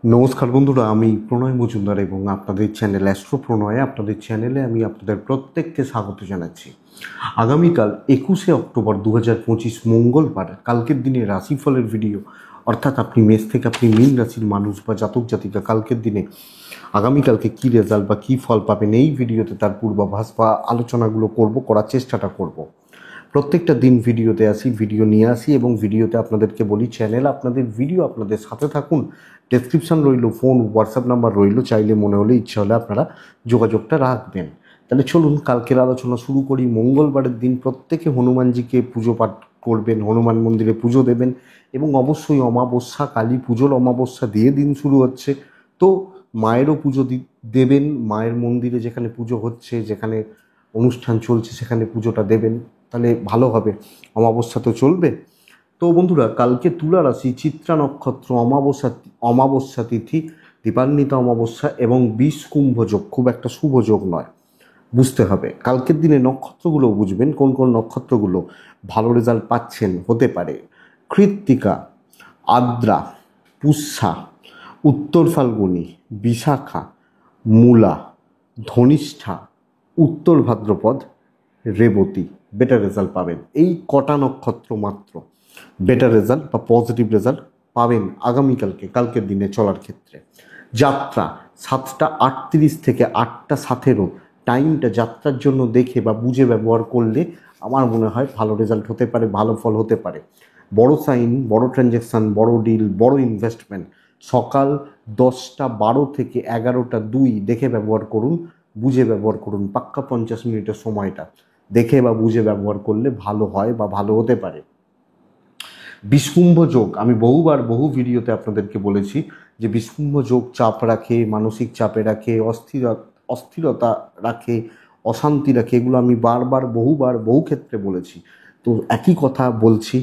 নমস্কার বন্ধুরা, আমি প্রণয় মজুমদার এবং আপনাদের চ্যানেল অ্যাস্ট্রো প্রণয়ে আপনাদের চ্যানেলে আমি আপনাদের প্রত্যেককে স্বাগত জানাচ্ছি। আগামীকাল 21শে অক্টোবর 2025 মঙ্গলবার কালকের দিনে রাশিফলের ভিডিও, অর্থাৎ আপনি মেষ থেকে আপনি মীন রাশির মানুষ বা জাতক জাতিকা কালকের দিনে আগামীকালকে কী রেজাল্ট বা কী ফল পাবেন এই ভিডিওতে তার পূর্বাভাস বা আলোচনাগুলো করার চেষ্টাটা করব। প্রত্যেকটা দিন ভিডিওতে ভিডিও নিয়ে আসি এবং ভিডিওতে আপনাদেরকে বলি চ্যানেল আপনাদের ভিডিও আপনাদের সাথে থাকুন। ডেসক্রিপশন রইল, ফোন হোয়াটসঅ্যাপ নাম্বার রইল, চাইলে মনে হলে ইচ্ছা হলে আপনারা যোগাযোগটা রাখবেন। তাহলে চলুন কালকের আলোচনা শুরু করি। মঙ্গলবারের দিন প্রত্যেকে হনুমানজিকে পুজো পাঠ করবেন, হনুমান মন্দিরে পুজো দেবেন এবং অবশ্যই অমাবস্যা, কালী পুজোর অমাবস্যা দিয়ে দিন শুরু হচ্ছে, তো মায়েরও পুজো দেবেন। মায়ের মন্দিরে যেখানে পুজো হচ্ছে, যেখানে অনুষ্ঠান চলছে সেখানে পুজোটা দেবেন, তাহলে ভালো হবে। অমাবস্যা তো চলবে। তো বন্ধুরা, কালকে তুলা রাশি, চিত্রা নক্ষত্র, অমাবস্যা তিথি, দীপান্বিতা অমাবস্যা এবং 20 কুম্ভ যোগ, খুব একটা শুভ যোগ নয়, বুঝতে হবে। কালকের দিনে নক্ষত্রগুলো বুঝবেন, কোন কোন নক্ষত্রগুলো ভালো রেজাল্ট পাচ্ছেন হতে পারে। কৃত্তিকা, আদ্রা, পুষ্যা, উত্তর ফাল্গুনী, বিশাখা, মূলা, ধনিষ্ঠা, উত্তর ভাদ্রপদ, রেবতী বেটার রেজাল্ট পাবেন। এই কটা নক্ষত্র মাত্র বেটার রেজাল্ট বা পজিটিভ রেজাল্ট পাবেন কালকের দিনে চলার ক্ষেত্রে। যাত্রা 7টা 38 থেকে 8টা 17 টাইমটা যাত্রার জন্য দেখে বা বুঝে ব্যবহার করলে আমার মনে হয় ভালো রেজাল্ট হতে পারে, ভালো ফল হতে পারে। বড় সাইন, বড় ট্রানজ্যাকশান, বড় ডিল, বড় ইনভেস্টমেন্ট সকাল 10টা 12 থেকে 11টা 2 দেখে ব্যবহার করুন, বুঝে ব্যবহার করুন। পাক্কা 50 মিনিটের সময়টা দেখে বা বুঝে ব্যবহার করলে ভালো হয় বা ভালো হতে পারে। বিষকুম্ভ যোগ, আমি বহু ভিডিওতে আপনাদেরকে বলেছি যে বিষকুম্ভ যোগ চাপ রাখে, মানসিক চাপে রাখে, অস্থিরতা রাখে, অশান্তি রাখে। এগুলো আমি বহু ক্ষেত্রে বলেছি। তো একই কথা বলছি,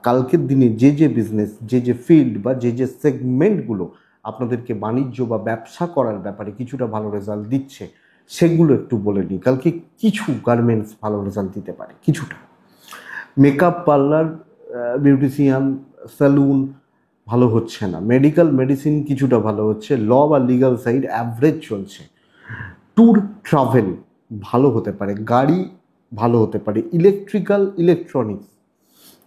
কালকের দিনে যে বিজনেস, যে ফিল্ড বা যে সেগমেন্টগুলো আপনাদেরকে বাণিজ্য বা ব্যবসা করার ব্যাপারে কিছুটা ভালো রেজাল্ট দিচ্ছে সেগুলো একটু বলে নিই। কালকে কিছু গার্মেন্টস ভালো রেজাল্ট দিতে পারে, কিছুটা। মেকআপ পার্লার, বিউটিশিয়ান, স্যালুন ভালো হচ্ছে না। মেডিসিন কিছুটা ভালো হচ্ছে। ল বা লিগাল সাইড অ্যাভারেজ চলছে। ট্যুর, ট্রাভেল ভালো হতে পারে। গাড়ি ভালো হতে পারে। ইলেকট্রনিক্স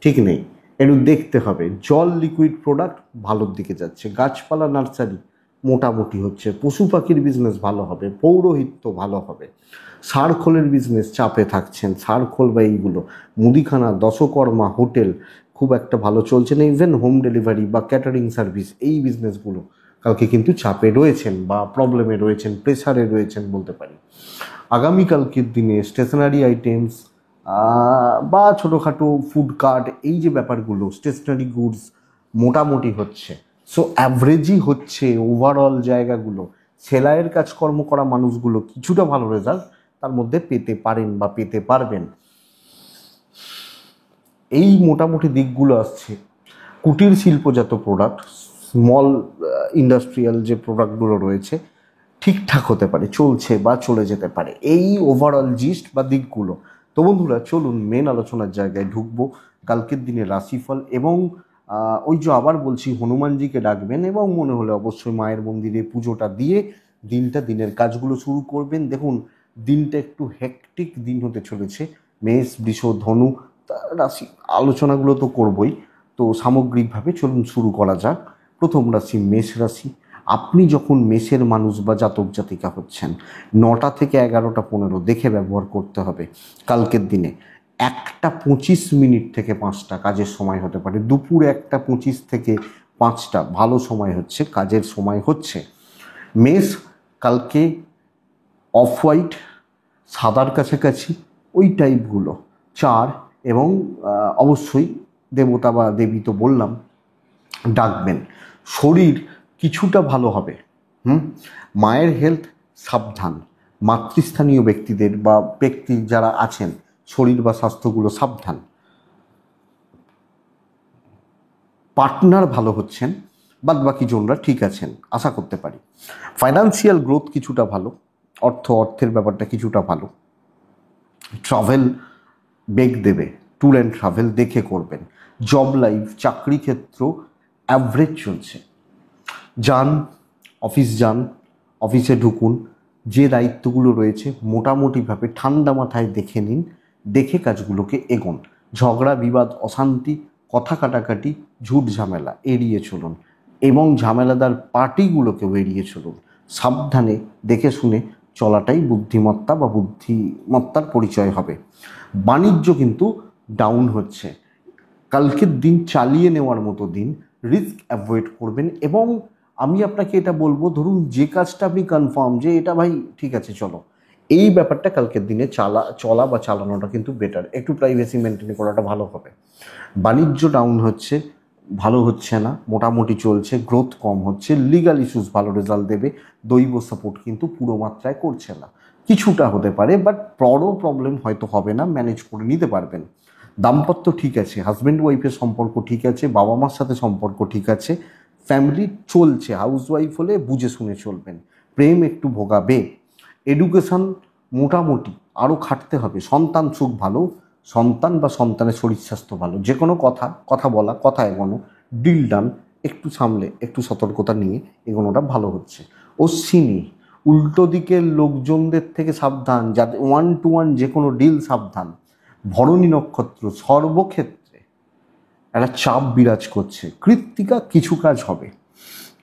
ঠিক নেই, একটু দেখতে হবে। জল, লিকুইড প্রোডাক্ট ভালোর দিকে যাচ্ছে। গাছপালা, নার্সারি মোটামুটি হচ্ছে। পশু পাখির বিজনেস ভালো হবে। পৌরোহিত্য ভালো হবে। সারখোলের বিজনেস চাপে থাকছেন, সারখোল বা এইগুলো, মুদিখানা, দশকর্মা, হোটেল খুব একটা ভালো চলছে না। ইভেন হোম ডেলিভারি বা ক্যাটারিং সার্ভিস, এই বিজনেসগুলো কালকে কিন্তু চাপে রয়েছেন বা প্রবলেমে রয়েছেন, প্রেসারে রয়েছেন বলতে পারি। আগামীকালকের দিনে স্টেশনারি আইটেমস বা ছোটোখাটো ফুড কার্ট, এই যে ব্যাপারগুলো, স্টেশনারি গুডস মোটামুটি হচ্ছে। সো অ্যাভারেজই হচ্ছে ওভারঅল জায়গাগুলো। সেলাইয়ের কাজকর্ম করা মানুষগুলো কিছুটা ভালো রেজাল্ট তার মধ্যে পেতে পারেন বা পেতে পারবেন। এই মোটামুটি দিকগুলো আসছে। কুটির শিল্পজাত প্রোডাক্ট, স্মল ইন্ডাস্ট্রিয়াল যে প্রোডাক্টগুলো রয়েছে ঠিকঠাক হতে পারে, চলছে বা চলে যেতে পারে। এই ওভারঅল জিস্ট বা দিকগুলো। তো বন্ধুরা, চলুন মেন আলোচনার জায়গায় ঢুকবো। কালকের দিনে রাশিফল এবং ওই যে আবার বলছি, হনুমানজিকে ডাকবেন এবং মনে হলে অবশ্যই মায়ের মন্দিরে পুজোটা দিয়ে দিনের কাজগুলো শুরু করবেন। দেখুন, দিনটা একটু হেক্টিক দিন হতে চলেছে। মেষ, বৃষ, ধনু রাশি আলোচনাগুলো তো করবই। তো সামগ্রিকভাবে চলুন শুরু করা যাক। প্রথম রাশি মেষ রাশি। আপনি যখন মেষের মানুষ বা জাতক জাতিকা হচ্ছেন, 9টা থেকে 11টা 15 দেখে ব্যবহার করতে হবে। কালকের দিনে 1টা 25 থেকে 5টা কাজের সময় হতে পারে। দুপুর 1টা 25 থেকে 5টা ভালো সময় হচ্ছে, কাজের সময় হচ্ছে। মেষ কালকে অফ হোয়াইট, সাদার কাছাকাছি ওই টাইপগুলো 4 এবং অবশ্যই দেবতা বা দেবী তো বললাম ডাকবেন। শরীর কিছুটা ভালো হবে। মায়ের হেলথ সাবধান। মাতৃস্থানীয় ব্যক্তিদের বা ব্যক্তি যারা আছেন, শরীর বা স্বাস্থ্যগুলো সাবধান। পার্টনার ভালো হচ্ছেন, বাদবাকি জনরা ঠিক আছেন আশা করতে পারি। ফাইন্যান্সিয়াল গ্রোথ কিছুটা ভালো, অর্থের ব্যাপারটা কিছুটা ভালো। ট্রাভেল বেগ দেবে, ট্যুর অ্যান্ড ট্রাভেল দেখে করবেন। জব লাইফ, চাকরি ক্ষেত্র অ্যাভারেজ চলছে। যান, অফিস যান, অফিসে ঢুকুন, যে দায়িত্বগুলো রয়েছে মোটামুটিভাবে ঠান্ডা মাথায় দেখে নিন, দেখে কাজগুলোকে এগোন। ঝগড়া বিবাদ অশান্তি কথা কাটাকাটি ঝুট ঝামেলা এড়িয়ে চলুন এবং ঝামেলাদার পার্টিগুলোকেও এড়িয়ে চলুন। সাবধানে দেখে শুনে চলাটাই বুদ্ধিমত্তা বা বুদ্ধিমত্তার পরিচয় হবে। বাণিজ্য কিন্তু ডাউন হচ্ছে, কালকের দিন চালিয়ে নেওয়ার মতো দিন, রিস্ক অ্যাভয়েড করবেন। এবং আমি আপনাকে এটা বলবো, ধরুন যে কাজটা আপনি কনফার্ম যে এটা ভাই ঠিক আছে চলো, এই ব্যাপারটা কালকের দিনে চলা বা চালানোটা কিন্তু বেটার, একটু প্রাইভেসি মেনটেন করাটা ভালো হবে। বাণিজ্য ডাউন হচ্ছে, ভালো হচ্ছে না, মোটামুটি চলছে, গ্রোথ কম হচ্ছে, লিগাল ইস্যুস ভালো রেজাল্ট দেবে, দৈব সাপোর্ট কিন্তু পুরো মাত্রায় করছে না, কিছুটা হতে পারে, বাট বড় প্রবলেম হয়তো হবে না, ম্যানেজ করে নিতে পারবেন। দাম্পত্য ঠিক আছে, হাজব্যান্ড ওয়াইফের সম্পর্ক ঠিক আছে, বাবা মার সাথে সম্পর্ক ঠিক আছে, ফ্যামিলি চলছে, হাউস ওয়াইফ হলে বুঝে শুনে চলবেন। প্রেম একটু ভোগাবে, এডুকেশন মোটামুটি আরও খাটতে হবে, সন্তান সুখ ভালো, সন্তান বা সন্তানের শরীর স্বাস্থ্য ভালো, যে কোনো কথা বলা, কথা এগোনো, ডিল ডান, একটু সামলে একটু সতর্কতা নিয়ে এগোনোটা ভালো হচ্ছে। অশ্বিনী, উল্টো দিকের লোকজনদের থেকে সাবধান, যাতে 1-to-1 যে কোনো ডিল সাবধান। ভরণী নক্ষত্র সর্বক্ষেত্রে একটা চাপ বিরাজ করছে। কৃত্তিকা কিছু কাজ হবে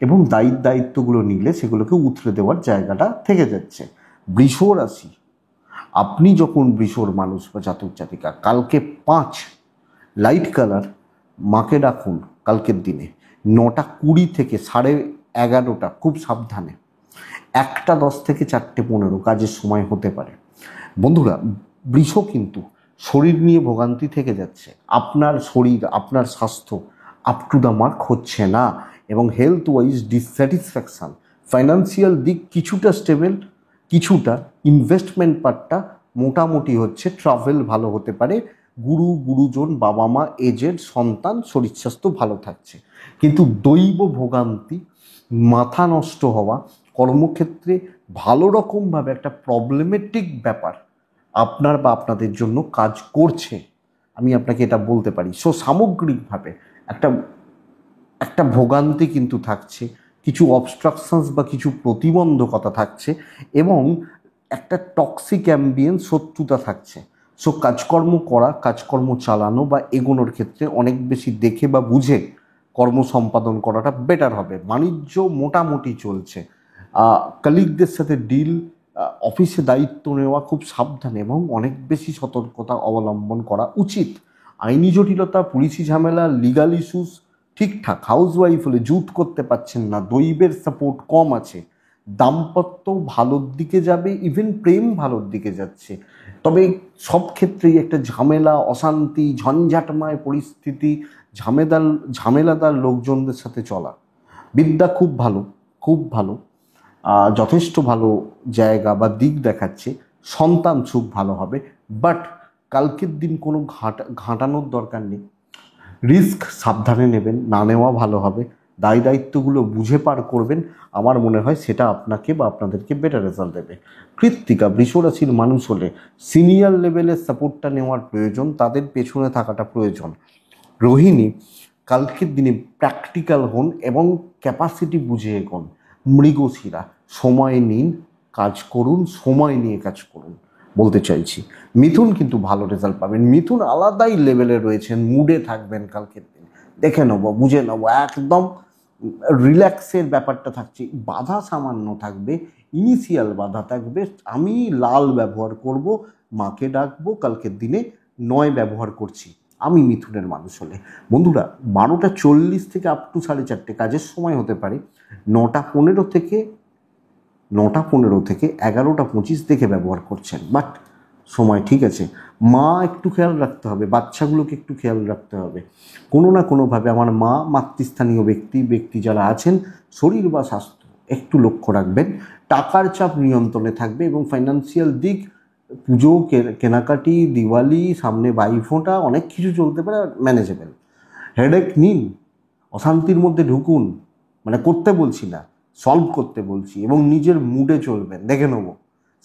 এবং দায়িত্বগুলো নিলে সেগুলোকে উতরে দেওয়ার জায়গাটা থেকে যাচ্ছে। বৃষ রাশি, আপনি যখন বৃষর মানুষ বা জাতক জাতিকা, কালকে 5 লাইট কালার মাকে ডাকুন কালকের দিনে 9:20 থেকে 11:30, খুব সাবধানে। 1:10 থেকে 4:15 কাজের সময় হতে পারে। বন্ধুরা, বৃষ কিন্তু শরীর নিয়ে ভোগান্তি থেকে যাচ্ছে, আপনার শরীর আপনার স্বাস্থ্য আপ টু দ্য মার্ক হচ্ছে না এবং হেলথ ওয়াইজ ডিসস্যাটিসফ্যাকশান। ফাইন্যান্সিয়াল দিক কিছুটা স্টেবল, কিছুটা ইনভেস্টমেন্ট পার্টটা মোটামুটি হচ্ছে, ট্রাভেল ভালো হতে পারে, গুরুজন বাবা মা এজেড সন্তান শরীর স্বাস্থ্য ভালো থাকছে। কিন্তু দৈব ভোগান্তি, মাথা নষ্ট হওয়া, কর্মক্ষেত্রে ভালো রকমভাবে একটা প্রবলেমেটিক ব্যাপার আপনার বা আপনাদের জন্য কাজ করছে, আমি আপনাকে এটা বলতে পারি। সো সামগ্রিকভাবে একটা একটা ভোগান্তি কিন্তু থাকছে, কিছু অবস্ট্রাকশনস বা কিছু প্রতিবন্ধকতা থাকছে এবং একটা টক্সিক অ্যাম্বিয়েন্স, শত্রুতা থাকছে। সো কাজকর্ম করা, কাজকর্ম চালানো বা এগোনোর ক্ষেত্রে অনেক বেশি দেখে বা বুঝে কর্ম সম্পাদন করাটা বেটার হবে। বাণিজ্য মোটামুটি চলছে, কলিগদের সাথে ডিল, অফিসে দায়িত্ব নেওয়া খুব সাবধানে এবং অনেক বেশি সতর্কতা অবলম্বন করা উচিত। আইনি জটিলতা, পুলিশি ঝামেলা, লিগাল ইস্যুস ঠিকঠাক। হাউস ওয়াইফ হলে জুত করতে পারছেন না, দৈবের সাপোর্ট কম আছে। দাম্পত্য ভালোর দিকে যাবে, ইভেন প্রেম ভালোর দিকে যাচ্ছে, তবে সব ক্ষেত্রেই একটা ঝামেলা, অশান্তি, ঝঞ্ঝাটময় পরিস্থিতি, ঝামেলাদার লোকজনদের সাথে চলা। বিদ্যা খুব ভালো, খুব ভালো, যথেষ্ট ভালো জায়গা বা দিক দেখাচ্ছে। সন্তান সুখ ভালো হবে, বাট কালকের দিন কোনো ঘাঁটানোর দরকার নেই। রিস্ক সাবধানে নেবেন, না নেওয়া ভালো হবে। দায়িত্বগুলো বুঝে পার করবেন, আমার মনে হয় সেটা আপনাকে বা আপনাদেরকে বেটার রেজাল্ট দেবে। কৃত্তিকা, বৃষরাশির মানুষ হলে সিনিয়র লেভেলের সাপোর্টটা নেওয়ার প্রয়োজন, তাদের পেছনে থাকাটা প্রয়োজন। রোহিণী, কালকের দিনে প্র্যাকটিক্যাল হন এবং ক্যাপাসিটি বুঝে এগোন। মৃগশিরা, সময় নিন, কাজ করুন, সময় নিয়ে কাজ করুন বলতে চাইছি। মিথুন কিন্তু ভালো রেজাল্ট পাবেন, মিথুন আলাদাই লেভেলে রয়েছেন, মুডে থাকবেন কালকের দিন, দেখে নেবো বুঝে নেবো, একদম রিল্যাক্সের ব্যাপারটা থাকছে। বাধা সামান্য থাকবে, ইনিশিয়াল বাধা থাকবে, আমি লাল ব্যবহার করব, মাকে ডাকবো কালকের দিনে, 9 ব্যবহার করছি আমি মিথুনের মানুষ হলে। বন্ধুরা, 12:40 থেকে আপ টু 4:30 কাজের সময় হতে পারে, 9:15 থেকে 11:25 দেখে ব্যবহার করছেন, বাট সময় ঠিক আছে। মা একটু খেয়াল রাখতে হবে, বাচ্চাগুলোকে একটু খেয়াল রাখতে হবে, কোনো না কোনোভাবে আমার মা, মাতৃস্থানীয় ব্যক্তি যারা আছেন, শরীর বা স্বাস্থ্য একটু লক্ষ্য রাখবেন। টাকার চাপ নিয়ন্ত্রণে থাকবে এবং ফাইন্যান্সিয়াল দিক, পুজো, কেনাকাটি, দিওয়ালি, সামনে ভাইফোঁটা, অনেক কিছু চলতে পারে, ম্যানেজেবল। হেডেক নিন, অশান্তির মধ্যে ঢুকুন, মানে করতে বলছি না, সলভ করতে বলছি, এবং নিজের মুডে চলবেন, দেখে নেবো,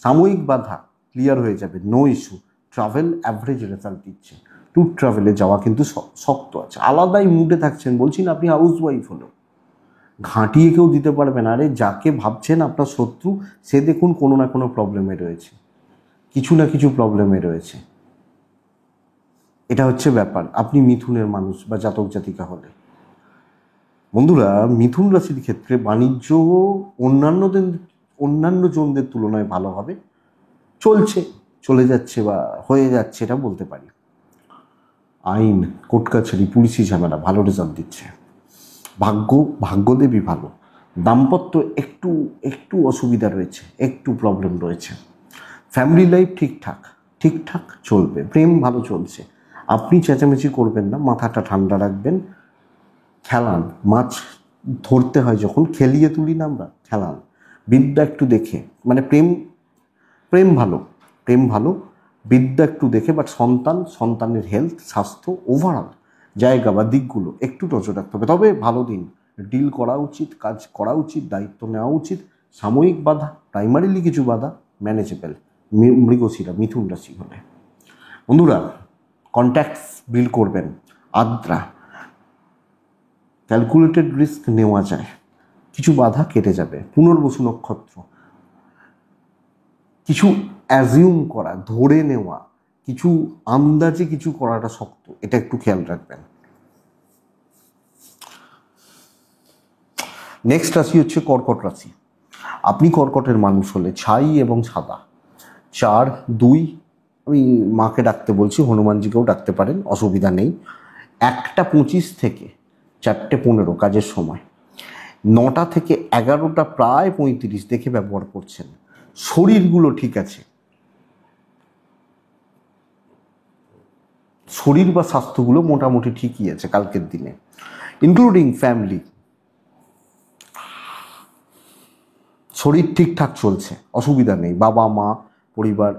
সাময়িক বাধা ক্লিয়ার হয়ে যাবে, no issue. Travel average result দিচ্ছে, ট্যুর ট্রাভেলে যাওয়া কিন্তু শক্ত আছে, আলাদাই মুডে থাকছেন, বলছি না আপনি হাউস ওয়াইফ হলো, ঘাঁটিয়ে কেউ দিতে পারবে না। আরে যাকে ভাবছেন আপনার শত্রু, সে দেখুন কোনো না কোনো প্রবলেমে রয়েছে, কিছু না কিছু প্রবলেমে রয়েছে। এটা হচ্ছে ব্যাপার। আপনি মিথুনের মানুষ বা জাতক জাতিকা হলে, বন্ধুরা, মিথুন রাশির ক্ষেত্রে বাণিজ্য অন্যান্য জনদের তুলনায় ভালোভাবে চলছে, চলে যাচ্ছে বা হয়ে যাচ্ছে, এটা বলতে পারি। আইন, কোর্ট কাছারি, পুলিশি ঝামেলা ভালো রেজাল্ট দিচ্ছে। ভাগ্যদেবী ভালো। দাম্পত্য একটু একটু অসুবিধা রয়েছে, একটু প্রবলেম রয়েছে। ফ্যামিলি লাইফ ঠিকঠাক চলবে। প্রেম ভালো চলছে। আপনি চেঁচামেচি করবেন না, মাথাটা ঠান্ডা রাখবেন। খেলান, মাছ ধরতে হয় যখন খেলিয়ে তুলি না আমরা, খেলান। বিদ্যা একটু দেখে, মানে প্রেম ভালো, বিদ্যা একটু দেখে, বাট সন্তানের হেলথ, স্বাস্থ্য, ওভারঅল জায়গা বা দিকগুলো একটু নজর রাখতে হবে। তবে ভালো দিন, ডিল করা উচিত, কাজ করা উচিত, দায়িত্ব নেওয়া উচিত। সাময়িক বাধা, প্রাইমারিলি কিছু বাধা ম্যানেজেবল। মৃগশিরা, মিথুন রাশি হলে বন্ধুরা, কন্ট্যাক্টস বিল্ড করবেন। আদ্রা, ক্যালকুলেটেড রিস্ক নেওয়া যায়, কিছু বাধা কেটে যাবে। পুনর্বসু নক্ষত্র, কিছু অ্যাজিউম করা, ধরে নেওয়া, কিছু আন্দাজে কিছু করাটা শক্ত, এটা একটু খেয়াল রাখবেন। নেক্সট রাশি হচ্ছে কর্কট রাশি। আপনি কর্কটের মানুষ হলে ছাই এবং সাদা, 4-2, আমি মাকে ডাকতে বলছি, হনুমানজিকেও ডাকতে পারেন, অসুবিধা নেই। 1:25 থেকে 4:15 কাজের সময়, 9টা থেকে 11টা প্রায় 35 দেখে ব্যবহার করছেন। শরীরগুলো ঠিক আছে, শরীর বা স্বাস্থ্যগুলো মোটামুটি ঠিকই আছে কালকের দিনে, ইনক্লুডিং ফ্যামিলি। শরীর ঠিকঠাক চলছে, অসুবিধা নেই। বাবা মা, পরিবার,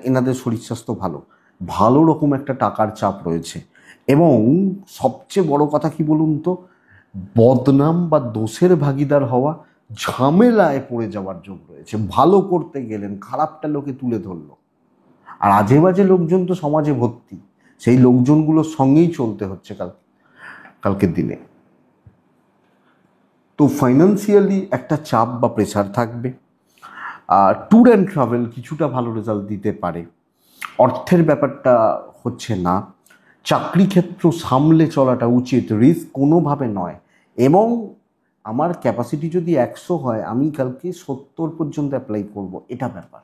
এনাদের শরীর স্বাস্থ্য ভালো রকম একটা টাকার চাপ রয়েছে। এবং সবচেয়ে বড় কথা কি বলুন তো, বদনাম বা দোষের ভাগিদার হওয়া, ঝামেলায় পড়ে যাওয়ার যোগ রয়েছে। ভালো করতে গেলেন, খারাপটা লোকে তুলে ধরলো, আর আজে বাজে লোকজন তো সমাজে ভর্তি, সেই লোকজনগুলোর সঙ্গেই চলতে হচ্ছে কালকের দিনে। তো ফাইন্যান্সিয়ালি একটা চাপ বা প্রেশার থাকবে। ট্যুর অ্যান্ড ট্রাভেল কিছুটা ভালো রেজাল্ট দিতে পারে। অর্থের ব্যাপারটা হচ্ছে না। চাকরি ক্ষেত্র সামলে চলাটা উচিত, রিস্ক কোনোভাবে নয়। এবং আমার ক্যাপাসিটি যদি 100 হয়, আমি কালকে 70 পর্যন্ত অ্যাপ্লাই করব, এটা ব্যাপার।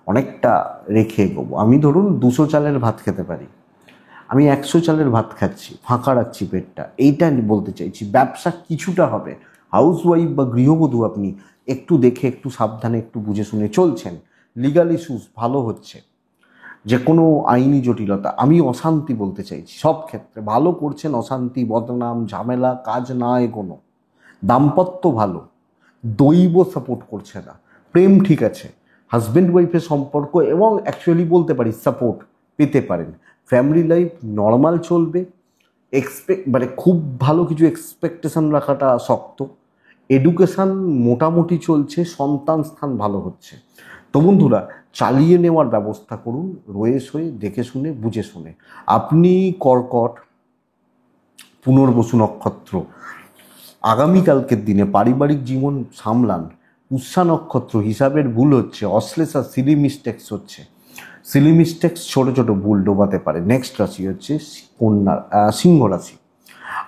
অনেকটা রেখে এগোবো। আমি ধরুন 200 চালের ভাত খেতে পারি, আমি 100 চালের ভাত খাচ্ছি, ফাঁকা রাখছি পেটটা, এইটা আমি বলতে চাইছি। ব্যবসা কিছুটা হবে। হাউসওয়াইফ বা গৃহবধূ আপনি একটু দেখে, একটু সাবধানে, একটু বুঝে শুনে চলছেন। লিগাল ইস্যুস ভালো হচ্ছে। যে কোনো আইনি জটিলতা, আমি অশান্তি বলতে চাইছি, সব ক্ষেত্রে ভালো করছেন। অশান্তি, বদনাম, ঝামেলা, কাজ না এগোনো। দাম্পত্য ভালো, দৈব সাপোর্ট করছে না। প্রেম ঠিক আছে, হাজব্যান্ড ওয়াইফের সম্পর্ক, এবং অ্যাকচুয়ালি বলতে পারি সাপোর্ট পেতে পারেন। ফ্যামিলি লাইফ নর্মাল চলবে। মানে খুব ভালো কিছু এক্সপেকটেশন রাখাটা শক্ত। এডুকেশান মোটামুটি চলছে, সন্তান স্থান ভালো হচ্ছে। তো বন্ধুরা, চালিয়ে নেওয়ার ব্যবস্থা করুন, রয়ে সয়ে, দেখে শুনে, বুঝে শুনে। আপনি কর্কট, পুনর্বসু নক্ষত্র, আগামীকালকের দিনে পারিবারিক জীবন সামলান। পুষ্যা নক্ষত্র, হিসাবের ভুল হচ্ছে, অশ্লেষা, সিলি মিস্টেক্স হচ্ছে। সিলি মিস্টেক্স ছোটো ছোটো ভুল ডোবাতে পারে। নেক্সট রাশি হচ্ছে সিংহ রাশি।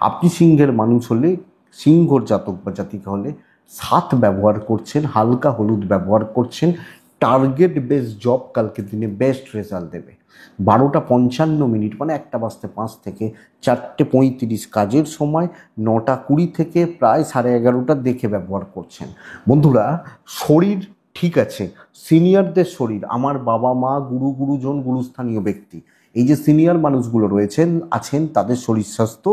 আপনি সিংহের মানুষ হলে, সিংহর জাতক বা জাতিকা হলে, 7 ব্যবহার করছেন, হালকা হলুদ ব্যবহার করছেন। টার্গেট বেস জব কালকের দিনে বেস্ট রেজাল্ট দেবে। 12:55 মানে 1:05 থেকে 4:35 কাজের সময়, 9:20 থেকে প্রায় 11:30 দেখে ব্যবহার করছেন। বন্ধুরা, শরীর ঠিক আছে, সিনিয়রদের শরীর, আমার বাবা মা, গুরুজন, গুরুস্থানীয় ব্যক্তি, এই যে সিনিয়র মানুষগুলো আছেন, তাদের শরীর স্বাস্থ্য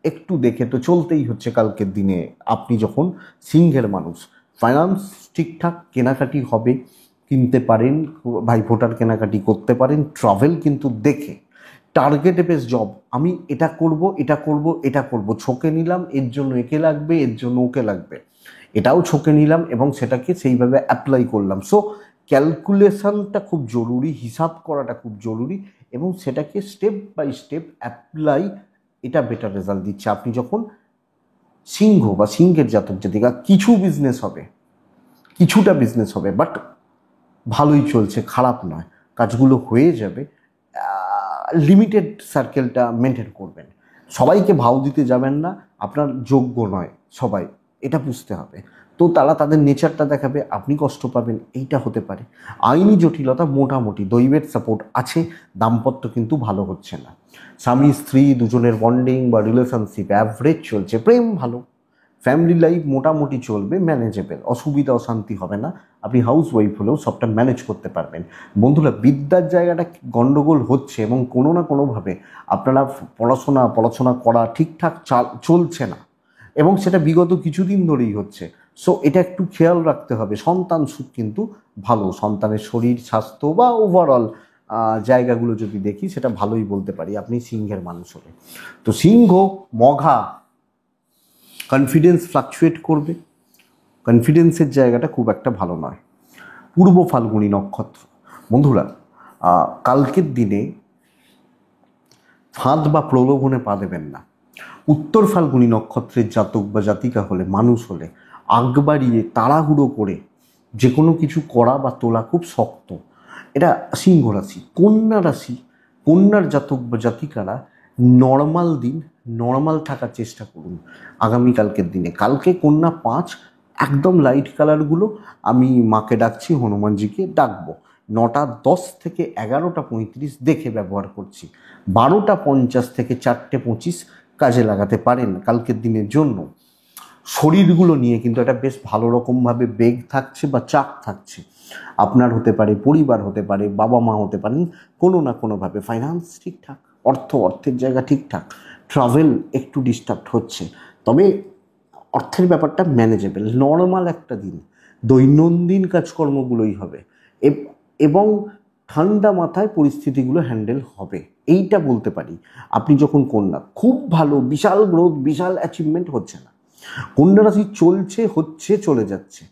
একটু দেখে তো চলতেই হচ্ছে কালকের দিনে। আপনি যখন সিংহের মানুষ, ফাইন্যান্স ঠিকঠাক, কেনাকাটি হবে, কিনতে পারেন, ভাই ভোটার কেনাকাটি করতে পারেন। ট্রাভেল কিন্তু দেখে, টার্গেট বেস জব, আমি এটা করব, এটা করব, এটা করব, ছকে নিলাম, এর জন্য একে লাগবে, এর জন্য ওকে লাগবে, এটাও ছকে নিলাম এবং সেটাকে সেইভাবে অ্যাপ্লাই করলাম। সো ক্যালকুলেশনটা খুব জরুরি, হিসাব করাটা খুব জরুরি, এবং সেটাকে স্টেপ বাই স্টেপ অ্যাপ্লাই, এটা বেটার রেজাল্ট দিচ্ছে। আপনি যখন সিংহ বা সিংহের জাতক জাতিকা কিছু বিজনেস হবে, কিছুটা বিজনেস হবে, বাট ভালোই চলছে, খারাপ নয়, কাজগুলো হয়ে যাবে। লিমিটেড সার্কেলটা মেনটেন করবেন, সবাইকে ভাও দিতে যাবেন না, আপনার যোগ্য নয় সবাই, এটা বুঝতে হবে। তো তারা তাদের নেচারটা দেখাবে, আপনি কষ্ট পাবেন, এইটা হতে পারে। আইনি জটিলতা মোটামুটি, দৈবের সাপোর্ট আছে, দাম্পত্য কিন্তু ভালো হচ্ছে না। স্বামী স্ত্রী দুজনের বন্ডিং বা রিলেশনশিপ অ্যাভারেজ চলছে, প্রেম ভালো, ফ্যামিলি লাইফ মোটামুটি চলবে, ম্যানেজেবল, অসুবিধা অশান্তি হবে না। আপনি হাউস ওয়াইফ হলেও সবটা ম্যানেজ করতে পারবেন। বন্ধুরা, বিদ্যার জায়গাটা গণ্ডগোল হচ্ছে এবং কোনো না কোনোভাবে আপনারা পড়াশোনা করা ঠিকঠাক চলছে না, এবং সেটা বিগত কিছুদিন ধরেই হচ্ছে। সো এটা একটু খেয়াল রাখতে হবে। সন্তান সুখ কিন্তু ভালো, সন্তানের শরীর স্বাস্থ্য বা ওভারঅল জায়গাগুলো যদি দেখি, সেটা ভালোই বলতে পারি আপনি সিংহের মানুষ হলে। তো সিংহ মঘা, কনফিডেন্স ফ্লাকচুয়েট করবে, কনফিডেন্সের জায়গাটা খুব একটা ভালো নয়। পূর্ব ফাল্গুনী নক্ষত্র, বন্ধুরা কালকের দিনে ফাঁদ বা প্রলোভনে পা দেবেন না। উত্তর ফাল্গুনী নক্ষত্রের জাতক বা জাতিকা হলে, মানুষ হলে, আগ বাড়িয়ে তাড়াহুড়ো করে যে কোনো কিছু করা বা তোলা খুব শক্ত। এটা সিংহ রাশি। কন্যা রাশি, কন্যার জাতক বা জাতিকারা নর্মাল দিন নর্মাল থাকার চেষ্টা করুন আগামীকালকের দিনে। কালকে কন্যা 5, একদম লাইট কালারগুলো আমি মাকে ডাকছি, হনুমানজিকে ডাকবো। 9:10 থেকে 11:35 দেখে ব্যবহার করছি। 12:50 থেকে 4:25 কাজে লাগাতে পারেন কালকের দিনের জন্য। শরীরগুলো নিয়ে কিন্তু একটা বেশ ভালো রকমভাবে বেগ থাকছে বা চাপ থাকছে। আপনার হতে পারে, পরিবার হতে পারে, বাবা মা হতে পারেন, কোনো না কোনোভাবে ফাইন্যান্স ঠিকঠাক, অর্থের জায়গা ঠিকঠাক, ট্রাভেল একটু ডিস্টার্ব হচ্ছে, তবে অর্থের ব্যাপারটা ম্যানেজেবল, নর্মাল একটা দিন, দৈনন্দিন কাজকর্মগুলোই হবে এবং ঠান্ডা মাথায় পরিস্থিতিগুলো হ্যান্ডেল হবে, এইটা বলতে পারি। আপনি যখন কন্যা, খুব ভালো, বিশাল গ্রোথ, বিশাল অ্যাচিভমেন্ট হচ্ছে না। কন্যা রাশি চলছে, হচ্ছে, চলে যাচ্ছে।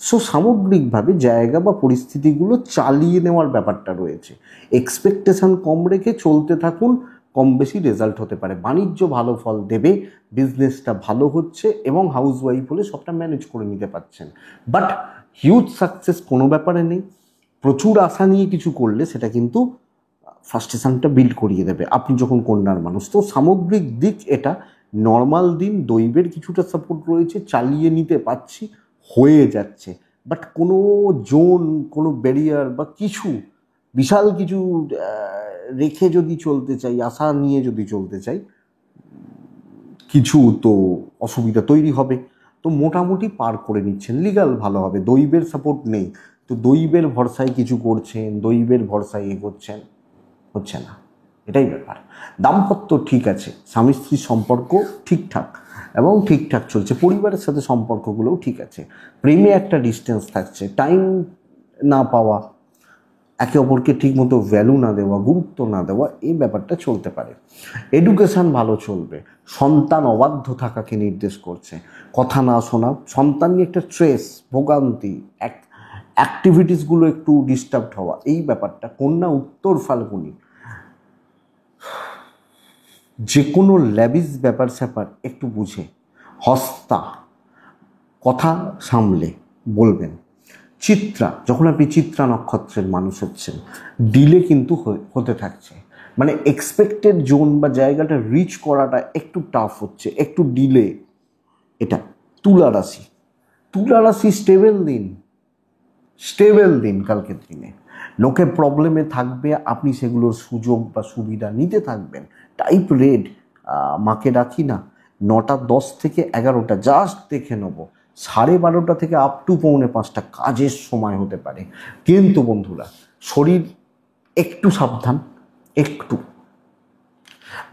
সো সামগ্রিকভাবে জায়গা বা পরিস্থিতিগুলো চালিয়ে নেওয়ার ব্যাপারটা রয়েছে। এক্সপেকটেশন কম রেখে চলতে থাকুন, কম বেশি রেজাল্ট হতে পারে। বাণিজ্য ভালো ফল দেবে, বিজনেসটা ভালো হচ্ছে এবং হাউস ওয়াইফ হলে সবটা ম্যানেজ করে নিতে পারছেন। বাট হিউজ সাকসেস কোনো ব্যাপারে নেই। প্রচুর আশা নিয়ে কিছু করলে সেটা কিন্তু ফ্রাস্ট্রেশনটা বিল্ড করিয়ে দেবে আপনি যখন কন্যার মানুষ। তো সামগ্রিক দিক এটা নর্মাল দিন, দৈবের কিছুটা সাপোর্ট রয়েছে, চালিয়ে নিতে পারছি, হয়ে যাচ্ছে। বাট কোনো জোন, কোনো ব্যারিয়ার বা কিছু বিশাল কিছু রেখে যদি চলতে চাই, আশা নিয়ে যদি চলতে চাই, কিছু তো অসুবিধা তৈরি হবে। তো মোটামুটি পার করে নিচ্ছেন, লিগাল ভালো হবে, দৈবের সাপোর্ট নেই তো দৈবের ভরসায় কিছু করছেন, দৈবের ভরসায় এগোচ্ছেন, হচ্ছে না, এটাই ব্যাপার। দাম্পত্য ঠিক আছে, স্বামী স্ত্রীর সম্পর্ক ঠিকঠাক এবং ঠিকঠাক চলছে, পরিবারের সাথে সম্পর্কগুলোও ঠিক আছে। প্রেমে একটা ডিস্টেন্স থাকছে, টাইম না পাওয়া, একে অপরকে ঠিকমতো ভ্যালু না দেওয়া, গুরুত্ব না দেওয়া, এই ব্যাপারটা চলতে পারে। এডুকেশান ভালো চলবে, সন্তান অবাধ্য থাকাকে নির্দেশ করছে, কথা না শোনা, সন্তান নিয়ে একটা স্ট্রেস, ভোগান্তি, অ্যাক্টিভিটিসগুলো একটু ডিস্টার্বড হওয়া, এই ব্যাপারটা। কন্যা উত্তর ফাল্গুনি, যে কোনো ল্যাবিস ব্যাপার স্যাপার একটু বুঝে, হস্তা, কথা সামলে বলবেন। চিত্রা, যখন আপনি চিত্রা নক্ষত্রের মানুষ হচ্ছেন, ডিলে কিন্তু হতে থাকছে, মানে এক্সপেক্টেড জোন বা জায়গাটা রিচ করাটা একটু টাফ হচ্ছে, একটু ডিলে। এটা তুলা রাশি, তুলা রাশি স্টেবল দিন কালকের দিনে। লোকে প্রবলেমে থাকবে, আপনি সেগুলোর সুযোগ বা সুবিধা নিতে থাকবেন। টাইপ রেড, মাকে ডাকি না, 9:10 থেকে 11টা জাস্ট দেখে নেবো, 12:30 থেকে আপ টু 4:45 কাজের সময় হতে পারে। কিন্তু বন্ধুরা, শরীর একটু সাবধান, একটু।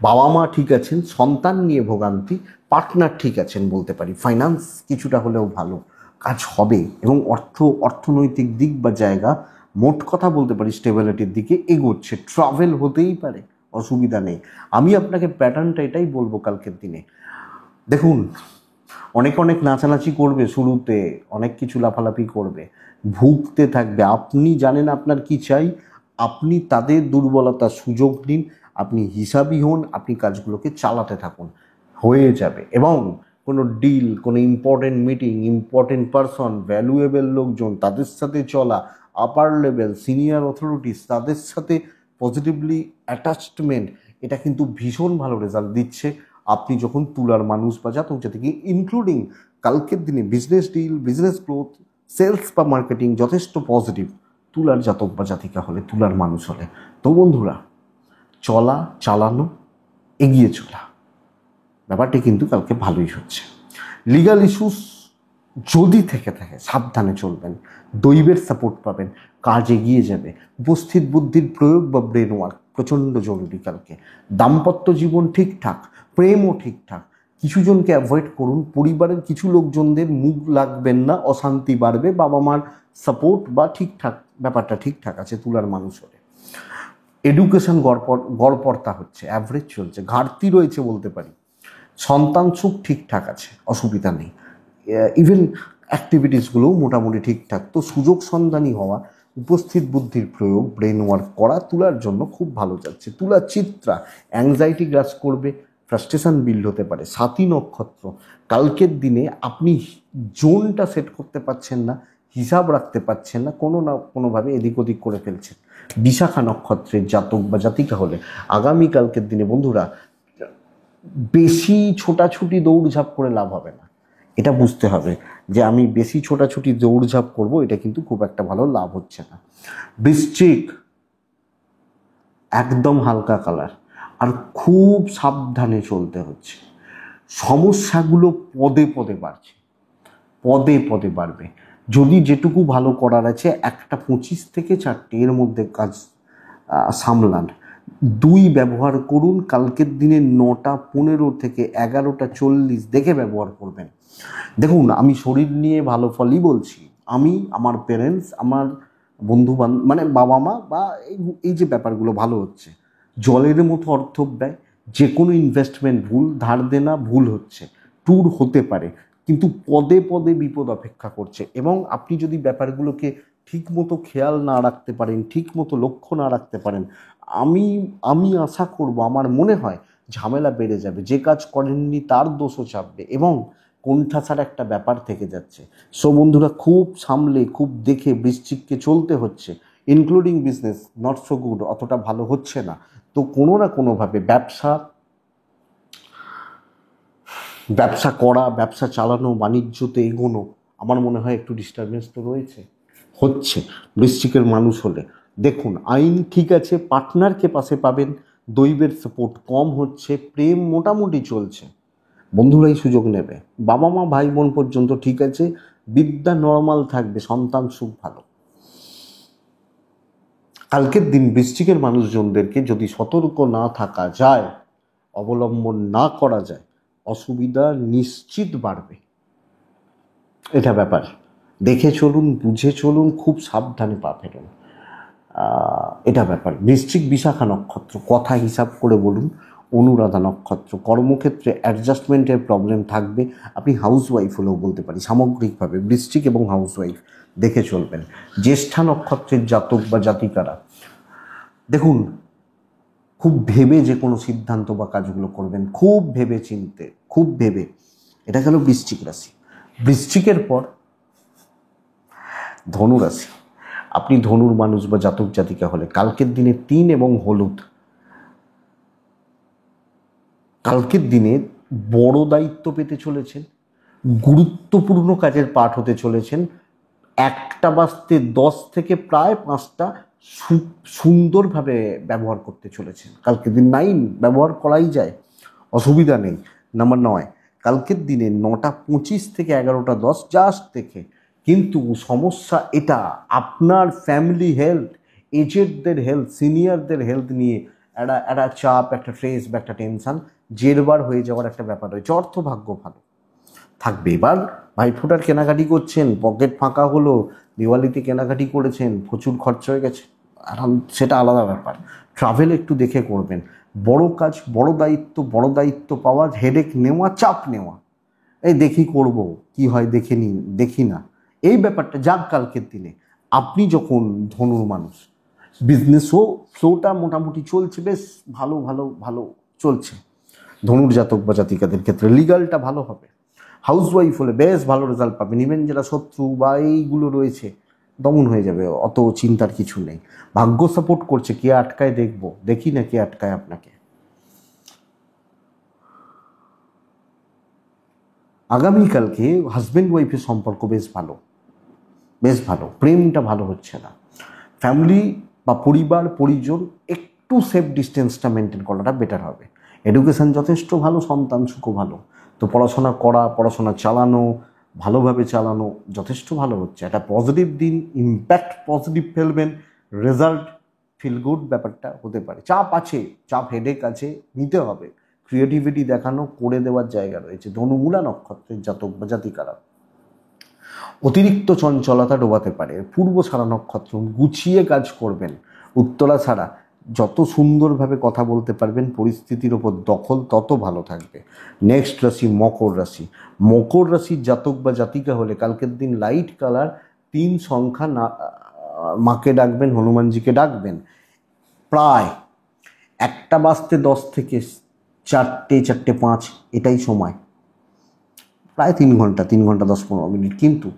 বাবা মা ঠিক আছেন, সন্তান নিয়ে ভোগান্তি, পার্টনার ঠিক আছেন বলতে পারি, ফাইন্যান্স কিছুটা হলেও ভালো, কাজ হবে এবং অর্থনৈতিক দিক বা জায়গা, মোট কথা বলতে পারি স্টেবিলিটির দিকে এগোচ্ছে। ট্রাভেল হতেই পারে, অসুবিধা নেই। আমি আপনাকে প্যাটার্নটা এটাই বলবো কালকের দিনে। দেখুন, অনেক নাচানাচি করবে শুরুতে, অনেক কিছু লাফালাফি করবে, ভুগতে থাকবে। আপনি জানেন আপনার কি চাই, আপনি তাদের দুর্বলতার সুযোগ নিন, আপনি হিসাবি হন, আপনি কাজগুলোকে চালাতে থাকুন, হয়ে যাবে। এবং কোনো ডিল, কোনো important meeting, important person, valuable লোকজন, তাদের সাথে চলা, আপার লেভেল সিনিয়র অথরিটিস, তাদের সাথে পজিটিভলি অ্যাটাচমেন্ট, এটা কিন্তু ভীষণ ভালো রেজাল্ট দিচ্ছে আপনি যখন তুলার মানুষ বা জাতক জাতিকে, ইনক্লুডিং কালকের দিনে business deal, business growth, sales বা মার্কেটিং যথেষ্ট পজিটিভ তুলার জাতক বা জাতিকা হলে, তুলার মানুষ হলে। তো বন্ধুরা, চলা, চালানো, এগিয়ে চলা, ব্যাপারটি কিন্তু কালকে ভালোই হচ্ছে। লিগাল ইস্যুস যদি থেকে থাকে সাবধানে চলবেন, দৈবের সাপোর্ট পাবেন, কাজ এগিয়ে যাবে। উপস্থিত বুদ্ধির প্রয়োগ বা ব্রেন ওয়ার্ক প্রচণ্ড জরুরি কালকে। দাম্পত্য জীবন ঠিকঠাক, প্রেমও ঠিকঠাক। কিছু জনকে অ্যাভয়েড করুন, পরিবারের কিছু লোকজনদের মুখ লাগবেন না, অশান্তি বাড়বে। বাবা মার সাপোর্ট বা ঠিকঠাক, ব্যাপারটা ঠিকঠাক আছে তুলার মানুষ হলে। এডুকেশন গড়পড়তা হচ্ছে, অ্যাভারেজ চলছে, ঘাটতি রয়েছে বলতে পারি। সন্তান সুখ ঠিকঠাক আছে, অসুবিধা নেই। ইভেন অ্যাক্টিভিটিসগুলোও মোটামুটি ঠিকঠাক। তো সুযোগ সন্ধানী হওয়া, উপস্থিত বুদ্ধির প্রয়োগ, ব্রেন ওয়ার্ক করা তুলার জন্য খুব ভালো যাচ্ছে। তুলার চিত্রা অ্যাংজাইটি গ্রাস করবে, ফ্রাস্ট্রেশন বিল্ড হতে পারে। সাতী নক্ষত্র, কালকের দিনে আপনি জোনটা সেট করতে পারছেন না, হিসাব রাখতে পারছেন না, কোনো না কোনোভাবে এদিক ওদিক করে ফেলছেন। বিশাখা নক্ষত্রের জাতক বা জাতিকা হলে আগামীকালকের দিনে বন্ধুরা বেশি ছোটাছুটি দৌড়ঝাঁপ করে লাভ হবে না। এটা বুঝতে হবে যে আমি বেশি ছোটাছুটি দৌড়ঝাঁপ করব, এটা কিন্তু খুব একটা ভালো লাভ হচ্ছে না। বৃশ্চিক একদম হালকা কালার, আর খুব সাবধানে চলতে হচ্ছে। সমস্যাগুলো পদে পদে বাড়ছে, পদে পদে বাড়বে। যদি যেটুকু ভালো করার আছে, 1:25 থেকে 4টে এর মধ্যে কাজ সামলান। 2 ব্যবহার করুন, কালকের দিনে 9:15 থেকে 11:40 দেখে ব্যবহার করবেন। দেখুন, আমি শরীর নিয়ে ভালো ফলই বলছি। আমি, আমার পেরেন্টস, আমার বন্ধু বান্ধব, মানে বাবা মা বা এই যে ব্যাপারগুলো ভালো হচ্ছে। জলের মতো অর্থ ব্যয়, যে কোনো ইনভেস্টমেন্ট ভুল, ধার দেনা ভুল হচ্ছে, ট্যুর হতে পারে, কিন্তু পদে পদে বিপদ অপেক্ষা করছে। এবং আপনি যদি ব্যাপারগুলোকে ঠিক মতো খেয়াল না রাখতে পারেন, ঠিক মতো লক্ষ্য না রাখতে পারেন, আমি আশা করব, আমার মনে হয় ঝামেলা বেড়ে যাবে। যে কাজ করেননি তার দোষও চাপবে এবং কোণঠাসার একটা ব্যাপার থেকে যাচ্ছে। সো বন্ধুরা, খুব সামলে, খুব দেখে বৃশ্চিককে চলতে হচ্ছে। Including business not so good, অতটা ভালো হচ্ছে না। তো কোনো না কোনোভাবে ব্যবসা করা, ব্যবসা চালানো, বাণিজ্যতে এগোনো, আমার মনে হয় একটু ডিস্টারবেন্স তো হচ্ছে বৃশ্চিকের মানুষ হলে। দেখুন, আইন ঠিক আছে, পার্টনারকে পাশে পাবেন, দৈবের সাপোর্ট কম হচ্ছে, প্রেম মোটামুটি চলছে, বন্ধুরাই সুযোগ নেবে। বাবা মা ভাই বোন পর্যন্ত ঠিক আছে, বিদ্যা নর্মাল থাকবে, সন্তান সুখ ভালো। কালকের দিন বৃশ্চিকের মানুষজনদেরকে যদি সতর্ক না থাকা যায়, অবলম্বন না করা যায়, অসুবিধা নিশ্চিত বাড়বে। এটা ব্যাপার, দেখে চলুন, বুঝে চলুন, খুব সাবধানে পা ফেলুন। এটা ব্যাপার। বৃশ্চিক বিশাখা নক্ষত্র, কথা হিসাব করে বলুন। অনুরাধা নক্ষত্র, কর্মক্ষেত্রে অ্যাডজাস্টমেন্টের প্রবলেম থাকবে। আপনি হাউসওয়াইফ হলেও বলতে পারি সামগ্রিকভাবে, বৃশ্চিক এবং হাউসওয়াইফ দেখে চলবেন। জ্যেষ্ঠা নক্ষত্রের জাতক বা জাতিকারা, দেখুন, খুব ভেবে যে কোনো সিদ্ধান্ত বা কাজগুলো করবেন, খুব ভেবে চিনতে, খুব ভেবে। এটা গেল বৃশ্চিক রাশি। বৃশ্চিকের পর ধনু রাশি। আপনি ধনুর মানুষ বা জাতক জাতিকা হলে কালকের দিনে 3 এবং হলুদ, কালকের দিনে বড় দায়িত্ব পেতে চলেছেন, গুরুত্বপূর্ণ কাজের পাঠ হতে চলেছেন। 1:10 থেকে প্রায় 5টা সুন্দরভাবে ব্যবহার করতে চলেছেন। কালকের দিন 9 ব্যবহার করাই যায়, অসুবিধা নেই। নাম্বার 9, কালকের দিনে 9:25 থেকে 11:10 জাস্ট দেখে। কিন্তু সমস্যা এটা, আপনার ফ্যামিলি হেলথ, এজেডদের হেলথ, সিনিয়রদের হেলথ নিয়ে একটা চাপ, একটা স্ট্রেস বা একটা টেনশন, জেরবার হয়ে যাওয়ার একটা ব্যাপার রয়েছে। অর্থভাগ্য ভালো থাকবে। এবার ভাইফোঁটার কেনাকাটি করছেন, পকেট ফাঁকা হলো, দিওয়ালিতে কেনাকাটি করেছেন, প্রচুর খরচা হয়ে গেছে, সেটা আলাদা ব্যাপার। ট্রাভেল একটু দেখে করবেন। বড় কাজ, বড় দায়িত্ব পাওয়া, হেডেক নেওয়া, চাপ নেওয়া, এই দেখি করব, কি হয় দেখি না, এই ব্যাপারটা যাক কালকের দিনে। আপনি যখন ধনুর মানুষ, বিজনেসও ফ্লোটা মোটামুটি চলছে, বেশ ভালো চলছে ধনুর জাতক বা জাতিকাদের ক্ষেত্রে। লিগালটা ভালো হবে, হাউসওয়াইফ হলে বেশ ভালো রেজাল্ট পাবেন। ইভেন যারা শত্রু বা এইগুলো রয়েছে দমন হয়ে যাবে, অত চিন্তার কিছু নেই। ভাগ্য সাপোর্ট করছে, কে আটকায় দেখবো, দেখি না কে আটকায় আপনাকে। আগামীকালকে হাজব্যান্ড ওয়াইফের সম্পর্ক বেশ ভালো, বেশ ভালো, প্রেমটা ভালো হচ্ছে না। ফ্যামিলি বা পরিবার পরিজন একটু সেফ ডিস্টেন্সটা মেনটেন করাটা বেটার হবে। এডুকেশান যথেষ্ট ভালো, সন্তান সুখও ভালো, তো পড়াশোনা করা, পড়াশোনা চালানো, ভালোভাবে চালানো যথেষ্ট ভালো হচ্ছে। একটা পজিটিভ দিন, ইম্প্যাক্ট পজিটিভ ফেলবেন, রেজাল্ট ফিল গুড ব্যাপারটা হতে পারে। চাপ আছে, চাপ হেডেক আছে, নিতে হবে। ক্রিয়েটিভিটি দেখানো, করে দেওয়ার জায়গা রয়েছে। ধনুমূলা নক্ষত্রের জাতক বা জাতিকারা অতিরিক্ত চঞ্চলতা ডোবাতে পারে। পূর্ব ছাড়া নক্ষত্র গুছিয়ে কাজ করবেন। উত্তরা ছাড়া যত সুন্দরভাবে কথা বলতে পারবেন, পরিস্থিতির ওপর দখল তত ভালো থাকবে। নেক্সট রাশি মকর রাশি। মকর রাশির জাতক বা জাতিকা হলে কালকের দিন লাইট কালার 3 সংখ্যা না মাকে ডাকবেন, হনুমানজিকে ডাকবেন। প্রায় 1:10 থেকে 4:05 এটাই সময়, প্রায় 3 ঘন্টা, 3 ঘন্টা 10-15 মিনিট। কিন্তু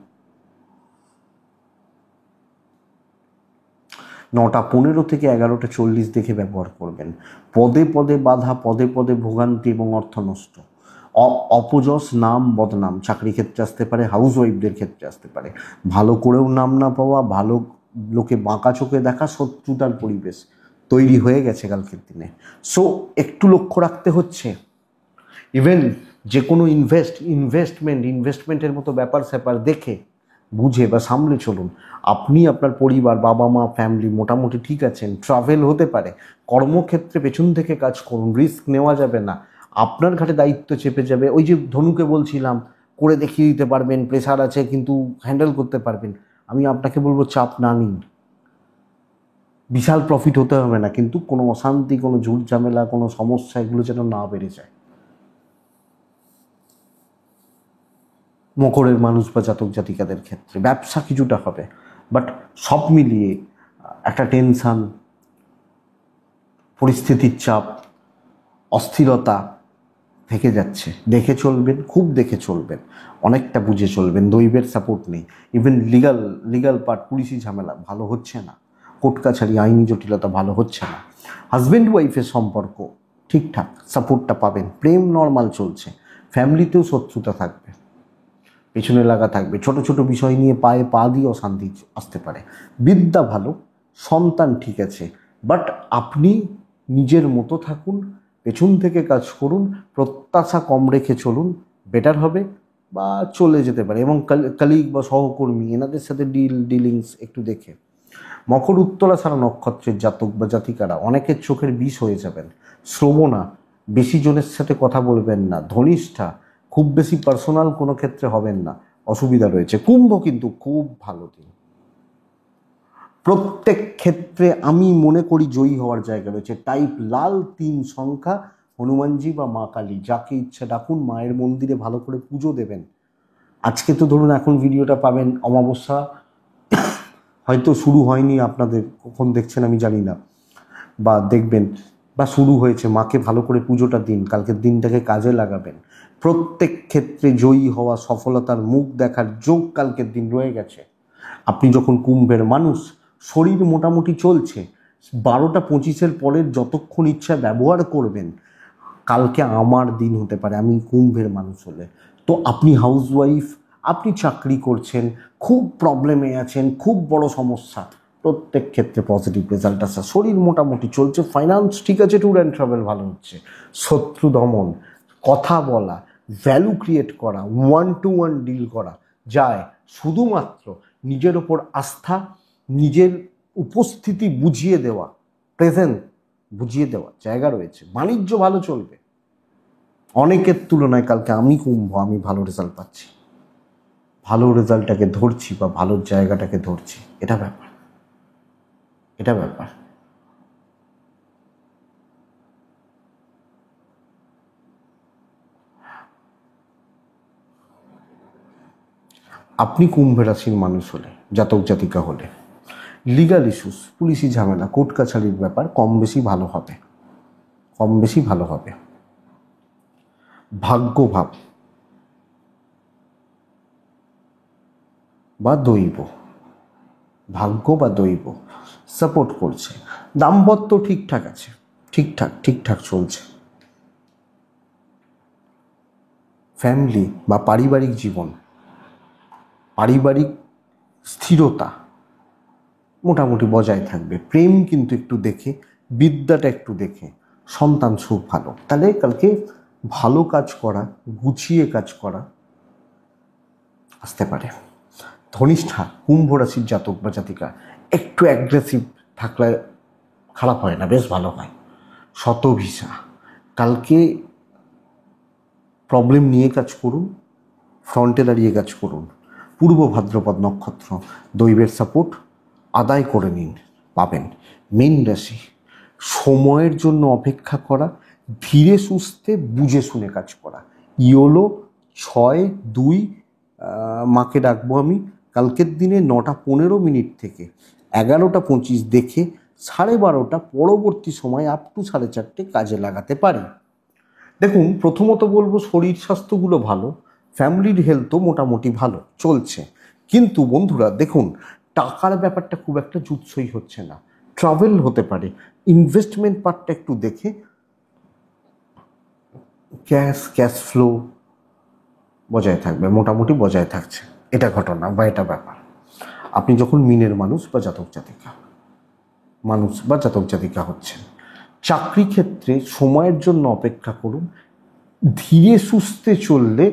9:15 থেকে 11:40 দেখে ব্যবহার করবেন। পদে পদে বাধা, পদে পদে ভোগান্তি এবং অর্থ নষ্ট, অপযশ, নাম বদনাম চাকরি ক্ষেত্রে আসতে পারে, হাউস ওয়াইফদের ক্ষেত্রে আসতে পারে। ভালো করেও নাম না পাওয়া, ভালো লোকে বাঁকা চোখে দেখা, শত্রুতার পরিবেশ তৈরি হয়ে গেছে কালকের দিনে। সো একটু লক্ষ্য রাখতে হচ্ছে। ইভেন যে কোনো ইনভেস্টমেন্টের মতো ব্যাপার স্যাপার দেখে বুঝে বা সামলে চলুন। আপনি আপনার পরিবার, বাবা মা, ফ্যামিলি মোটামুটি ঠিক আছেন। ট্রাভেল হতে পারে। কর্মক্ষেত্রে পেছন থেকে কাজ করুন, রিস্ক নেওয়া যাবে না। আপনার ঘাটে দায়িত্ব চেপে যাবে। ওই যে ধনুকে বলছিলাম, করে দেখিয়ে দিতে পারবেন, প্রেশার আছে কিন্তু হ্যান্ডেল করতে পারবেন। আমি আপনাকে বলবো চাপ না নিন। বিশাল প্রফিট হতে হবে না, কিন্তু কোনো অশান্তি, কোনো ঝুট ঝামেলা, কোনো সমস্যা এগুলো যেন না বেড়ে যায়। মকরের মানুষ বা জাতক জাতিকাদের ক্ষেত্রে ব্যবসা কিছুটা হবে, বাট সব মিলিয়ে একটা টেনশান, পরিস্থিতির চাপ, অস্থিরতা থেকে যাচ্ছে। দেখে চলবেন, খুব দেখে চলবেন, অনেকটা বুঝে চলবেন। দৈবের সাপোর্ট নেই। ইভেন লিগাল পার্ট, পুলিশি ঝামেলা ভালো হচ্ছে না। কোর্ট কাছারি, আইনি জটিলতা ভালো হচ্ছে না। হাজব্যান্ড ওয়াইফের সম্পর্ক ঠিকঠাক, সাপোর্টটা পাবেন। প্রেম নর্মাল চলছে। ফ্যামিলিতেও শত্রুতা থাকবে, পেছনে লাগা থাকবে। ছোট ছোট বিষয় নিয়ে পায়ে পা দিয়ে অশান্তি আসতে পারে। বিদ্যা ভালো, সন্তান ঠিক আছে, বাট আপনি নিজের মতো থাকুন, পেছন থেকে কাজ করুন, প্রত্যাশা কম রেখে চলুন, বেটার হবে। বা চলে যেতে পারে। এবং কালিগ বা সহকর্মী এনাদের সাথে ডিলিংস একটু দেখে। মকর উত্তরা ছাড়া নক্ষত্রের জাতক বা জাতিকারা অনেকের চোখের বিষ হয়ে যাবেন। শ্রবণা, বেশি জনের সাথে কথা বলবেন না। ধনিষ্ঠা, খুব বেশি পার্সোনাল কোনো ক্ষেত্রে হবেন না, অসুবিধা রয়েছে। কুম্ভ কিন্তু খুব ভালো দিন, প্রত্যেক ক্ষেত্রে আমি মনে করি জয়ী হওয়ার জায়গা রয়েছে। টাইপ লাল 3 সংখ্যা, হনুমানজি বা মা কালী, যাকে ইচ্ছা ডাকুন। মায়ের মন্দিরে ভালো করে পুজো দেবেন। আজকে তো ধরুন এখন ভিডিওটা পাবেন অমাবস্যা, হয়তো শুরু হয়নি, আপনাদের কখন দেখছেন আমি জানি না, বা দেখবেন বা শুরু হয়েছে। মাকে ভালো করে পুজোটা দিন, কালকের দিনটাকে কাজে লাগাবেন। প্রত্যেক ক্ষেত্রে জয়ী হওয়া, সফলতার মুখ দেখার যোগ কালকের দিন রয়ে গেছে। আপনি যখন কুম্ভের মানুষ, শরীর মোটামুটি চলছে, 12:25 পরের যতক্ষণ ইচ্ছা ব্যবহার করবেন। কালকে আমার দিন হতে পারে, আমি কুম্ভের মানুষ হলে। তো আপনি হাউসওয়াইফ, আপনি চাকরি করছেন, খুব প্রবলেমে আছেন, খুব বড় সমস্যা, প্রত্যেক ক্ষেত্রে পজিটিভ রেজাল্ট আসা। শরীর মোটামুটি চলছে, ফাইন্যান্স ঠিক আছে, ট্যুর অ্যান্ড ট্রাভেল ভালো হচ্ছে। শত্রু দমন, কথা বলা, ভ্যালু ক্রিয়েট করা, 1-to-1 ডিল করা যায়। শুধুমাত্র নিজের ওপর আস্থা, নিজের উপস্থিতি বুঝিয়ে দেওয়া, প্রেজেন্ট বুঝিয়ে দেওয়া জায়গা রয়েছে। বাণিজ্য ভালো চলবে। অনেকের তুলনায় কালকে আমি কুম্ভ, আমি ভালো রেজাল্ট পাচ্ছি, ভালো রেজাল্টটাকে ধরছি বা ভালো জায়গাটাকে ধরছি। এটা ব্যাপার, এটা ব্যাপার। আপনি কুম্ভ রাশির মানুষ হলে, জাতক জাতিকা হলে, লিগাল ইস্যুস, পুলিশি ঝামেলা, কোর্ট কাছারির ব্যাপার কম বেশি ভালো হবে, কম বেশি ভালো হবে। ভাগ্যভাব, বা দৈব, ভাগ্য বা দৈব সাপোর্ট করছে। দাম্পত্য ঠিকঠাক আছে, ঠিকঠাক চলছে। ফ্যামিলি বা পারিবারিক জীবন, পারিবারিক স্থিরতা মোটামুটি বজায় থাকবে। প্রেম কিন্তু একটু দেখে, বিদ্যাটা একটু দেখে, সন্তান সুখ ভালো। তাহলে কালকে ভালো কাজ করা, গুছিয়ে কাজ করা আসতে পারে। ধনিষ্ঠা, কুম্ভ রাশির জাতক বা জাতিকা একটু অ্যাগ্রেসিভ থাকলে খারাপ হয় না, বেশ ভালো হয়। শতভিসা, কালকে প্রবলেম নিয়ে কাজ করুন, ফ্রন্টে দাঁড়িয়ে কাজ করুন। পূর্ব ভাদ্রপদ নক্ষত্র, দৈবের সাপোর্ট আদায় করে নিন, পাবেন। মীন রাশি, সময়ের জন্য অপেক্ষা করা, ধীরে সুস্থে বুঝে শুনে কাজ করা। ইয়োলো 6-2 মাকে ডাকবো আমি কালকের দিনে 9:15 থেকে 11:25 দেখে 12:30 পরবর্তী সময় আপ টু 4:30 কাজে লাগাতে পারি। দেখুন, প্রথমত বলবো শরীর স্বাস্থ্যগুলো ভালো, ফ্যামিলির হেলথও মোটামুটি ভালো চলছে। কিন্তু বন্ধুরা দেখুন, টাকার ব্যাপারটা খুব একটা জুৎসই হচ্ছে না। ট্রাভেল হতে পারে, ইনভেস্টমেন্ট পার্টটা একটু দেখে ক্যাশ ফ্লো বজায় থাকবে, মোটামুটি বজায় থাকছে। এটা ঘটনা বা এটা ব্যাপার। আপনি যখন মিনের মানুষ বা জাতক জাতিকা হচ্ছেন, চাকরি ক্ষেত্রে সময়ের জন্য অপেক্ষা করুন। ধীরে সুস্থে চললে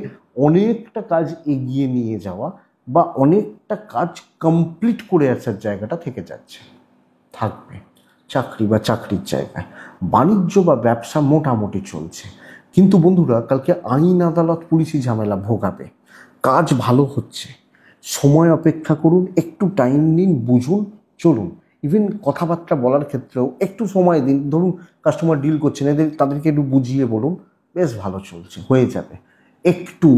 অনেকটা কাজ এগিয়ে নিয়ে যাওয়া বা অনেকটা কাজ কমপ্লিট করে আসার জায়গাটা থেকে যাচ্ছে, থাকবে। চাকরি বা চাকরির জায়গায়, বাণিজ্য বা ব্যবসা মোটামুটি চলছে। কিন্তু বন্ধুরা কালকে আইন আদালত পুলিশি ঝামেলা ভোগাবে। কাজ ভালো হচ্ছে, সময় অপেক্ষা করুন, একটু টাইম নিন, বুঝুন, চলুন। ইভেন কথাবার্তা বলার ক্ষেত্রেও একটু সময় দিন। ধরুন কাস্টমার ডিল করছেন, তাদেরকে একটু বুঝিয়ে বলুন, বেশ ভালো চলছে, হয়ে যাবে। একটু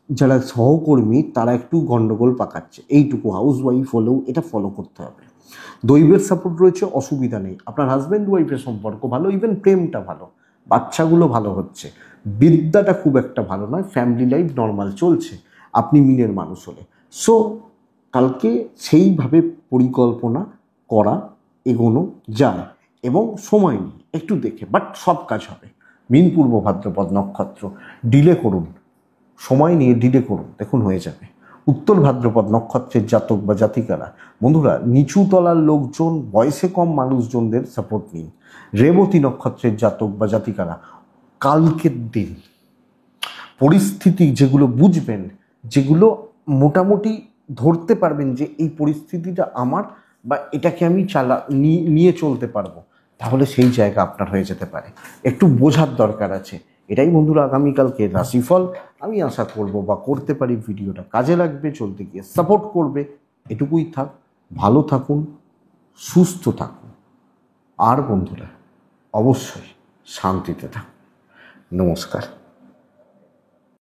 যারা সহকর্মী তারা একটু গন্ডগোল পাকাচ্ছে, এইটুকু হাউস ওয়াইফ হলেও এটা ফলো করতে হবে। দৈবের সাপোর্ট রয়েছে, অসুবিধা নেই। আপনার হাজব্যান্ড ওয়াইফের সম্পর্ক ভালো, ইভেন প্রেমটা ভালো, বাচ্চাগুলো ভালো হচ্ছে। বিদ্যাটা খুব একটা ভালো নয়, ফ্যামিলি লাইফ নর্মাল চলছে আপনি মিনের মানুষ হলে। সো কালকে সেইভাবে পরিকল্পনা করা, এগোনো যায় এবং সময় নিয়ে একটু দেখে, বাট সব কাজ হবে। মিন পূর্ব ভাদ্রপদ নক্ষত্র, ডিলে করুন, সময় নিয়ে ডিলে করুন, দেখুন হয়ে যাবে। উত্তর ভাদ্রপদ নক্ষত্রের জাতক বা জাতিকারা, বন্ধুরা নিচু তলার লোকজন, বয়সে কম মানুষজনদের সাপোর্ট নিন। রেবতী নক্ষত্রের জাতক বা জাতিকারা, কালকের দিন পরিস্থিতি যেগুলো বুঝবেন, যেগুলো মোটামুটি ধরতে পারবেন যে এই পরিস্থিতিটা আমার বা এটাকে আমি নিয়ে চলতে পারবো, তাহলে সেই জায়গা আপনার হয়ে যেতে পারে। একটু বোঝার দরকার আছে। এটাই বন্ধুরা আগামীকালকে রাশিফল। আমি আশা করব বা করতে পারি ভিডিওটা কাজে লাগবে, চলতে গিয়ে সাপোর্ট করবে। এটুকুই থাক। ভালো থাকুন, সুস্থ থাকুন, আর বন্ধুরা অবশ্যই শান্তিতে থাকুন। নমস্কার।